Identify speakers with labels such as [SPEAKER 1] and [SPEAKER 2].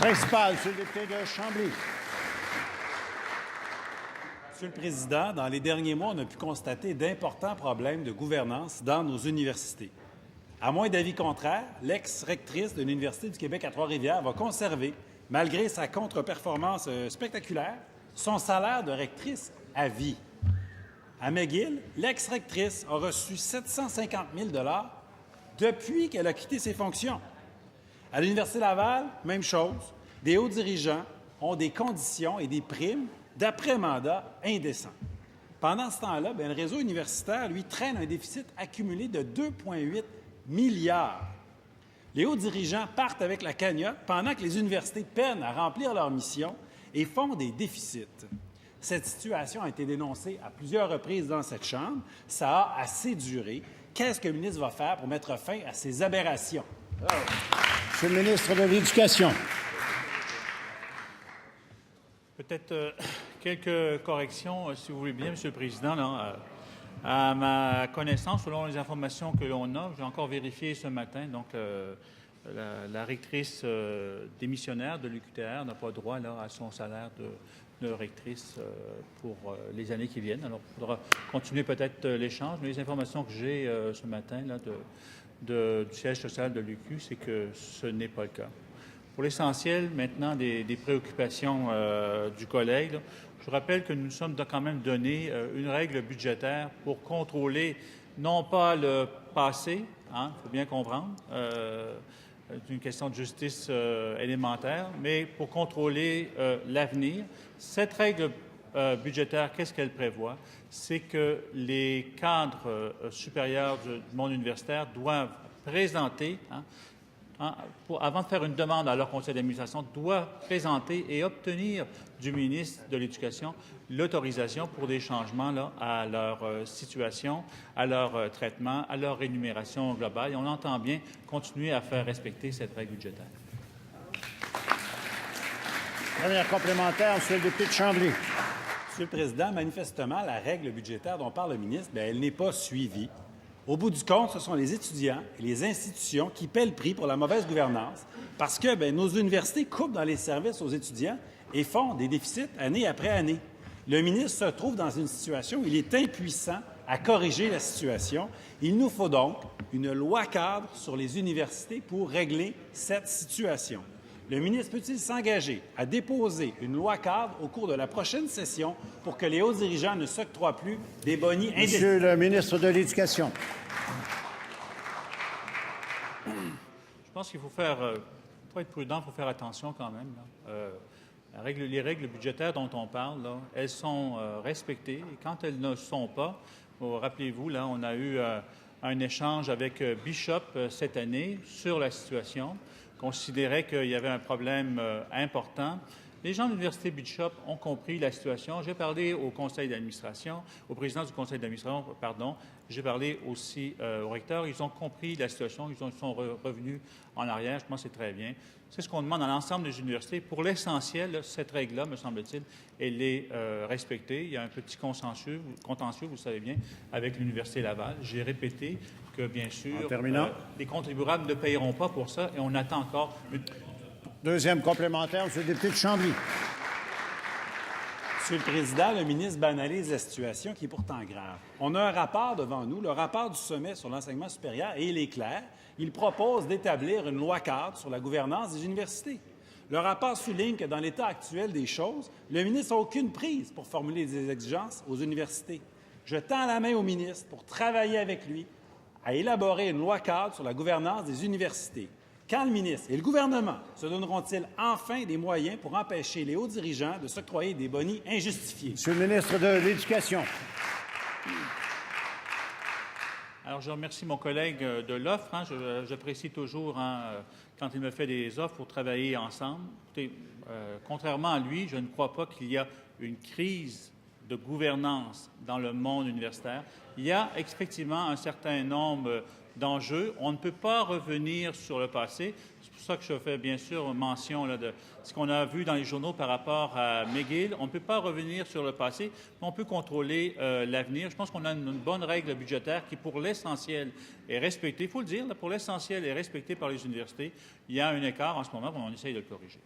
[SPEAKER 1] principal, M. le député de Chambly.
[SPEAKER 2] Monsieur le Président, dans les derniers mois, on a pu constater d'importants problèmes de gouvernance dans nos universités. À moins d'avis contraires, l'ex-rectrice de l'Université du Québec à Trois-Rivières va conserver, malgré sa contre-performance spectaculaire, son salaire de rectrice à vie. À McGill, l'ex-rectrice a reçu 750 000 $ depuis qu'elle a quitté ses fonctions. À l'Université Laval, même chose. Des hauts dirigeants ont des conditions et des primes d'après-mandat indécents. Pendant ce temps-là, le réseau universitaire, lui, traîne un déficit accumulé de 2,8 milliards. Les hauts dirigeants partent avec la cagnotte pendant que les universités peinent à remplir leur mission et font des déficits. Cette situation a été dénoncée à plusieurs reprises dans cette Chambre. Ça a assez duré. Qu'est-ce que le ministre va faire pour mettre fin à ces aberrations?
[SPEAKER 1] Monsieur le ministre de l'Éducation.
[SPEAKER 3] Peut-être quelques corrections, si vous voulez bien, Monsieur le Président. Là, à ma connaissance, selon les informations que l'on a, j'ai encore vérifié ce matin, donc la rectrice démissionnaire de l'UQTR n'a pas droit là, à son salaire de rectrice pour les années qui viennent. Alors, il faudra continuer peut-être l'échange, mais les informations que j'ai ce matin là, du siège social de l'UQ, c'est que ce n'est pas le cas. Pour l'essentiel, maintenant, des préoccupations du collègue, là, je rappelle que nous nous sommes quand même donné une règle budgétaire pour contrôler non pas le passé, il faut bien comprendre, c'est une question de justice élémentaire, mais pour contrôler l'avenir. Cette règle budgétaire, qu'est-ce qu'elle prévoit? C'est que les cadres supérieurs du monde universitaire doivent présenter, avant de faire une demande à leur conseil d'administration, doivent présenter et obtenir du ministre de l'Éducation l'autorisation pour des changements là, à leur situation, à leur traitement, à leur rémunération globale. Et on entend bien continuer à faire respecter cette règle budgétaire.
[SPEAKER 1] Dernière complémentaire, M. le député de Chambly.
[SPEAKER 2] Monsieur le Président, manifestement, la règle budgétaire dont parle le ministre, elle n'est pas suivie. Au bout du compte, ce sont les étudiants et les institutions qui paient le prix pour la mauvaise gouvernance parce que nos universités coupent dans les services aux étudiants et font des déficits année après année. Le ministre se trouve dans une situation où il est impuissant à corriger la situation. Il nous faut donc une loi cadre sur les universités pour régler cette situation. Le ministre peut-il s'engager à déposer une loi cadre au cours de la prochaine session pour que les hauts dirigeants ne s'octroient plus des bonis indécis?
[SPEAKER 1] Monsieur le ministre de l'Éducation.
[SPEAKER 3] Je pense qu'il faut être prudent, il faut faire attention quand même. Les règles budgétaires dont on parle, là, elles sont respectées. Et quand elles ne sont pas, rappelez-vous, là, on a eu un échange avec Bishop cette année sur la situation. Considérait qu'il y avait un problème important. Les gens de l'Université Bishop ont compris la situation. J'ai parlé au conseil d'administration, au président du conseil d'administration, j'ai parlé aussi au recteur. Ils ont compris la situation, ils sont revenus en arrière. Je pense que c'est très bien. C'est ce qu'on demande à l'ensemble des universités. Pour l'essentiel, cette règle-là, me semble-t-il, elle est respectée. Il y a un petit contentieux, vous le savez bien, avec l'Université Laval. J'ai répété que, bien sûr, les contribuables ne payeront pas pour ça et on attend encore.
[SPEAKER 1] Deuxième complémentaire, M. le député de Chambly.
[SPEAKER 2] Monsieur le Président, le ministre banalise la situation qui est pourtant grave. On a un rapport devant nous, le rapport du sommet sur l'enseignement supérieur, et il est clair. Il propose d'établir une loi cadre sur la gouvernance des universités. Le rapport souligne que dans l'état actuel des choses, le ministre n'a aucune prise pour formuler des exigences aux universités. Je tends la main au ministre pour travailler avec lui à élaborer une loi cadre sur la gouvernance des universités. Quand le ministre et le gouvernement se donneront-ils enfin des moyens pour empêcher les hauts dirigeants de s'octroyer des bonis injustifiés?
[SPEAKER 1] Monsieur le ministre de l'Éducation.
[SPEAKER 3] Alors, je remercie mon collègue de l'offre. J'apprécie toujours quand il me fait des offres pour travailler ensemble. Écoutez, contrairement à lui, je ne crois pas qu'il y a une crise de gouvernance dans le monde universitaire. Il y a effectivement un certain nombre d'enjeux. On ne peut pas revenir sur le passé. C'est pour ça que je fais bien sûr mention là, de ce qu'on a vu dans les journaux par rapport à McGill. On ne peut pas revenir sur le passé, mais on peut contrôler l'avenir. Je pense qu'on a une bonne règle budgétaire qui, pour l'essentiel, est respectée. Il faut le dire, là, pour l'essentiel, est respectée par les universités. Il y a un écart en ce moment, on essaye de le corriger.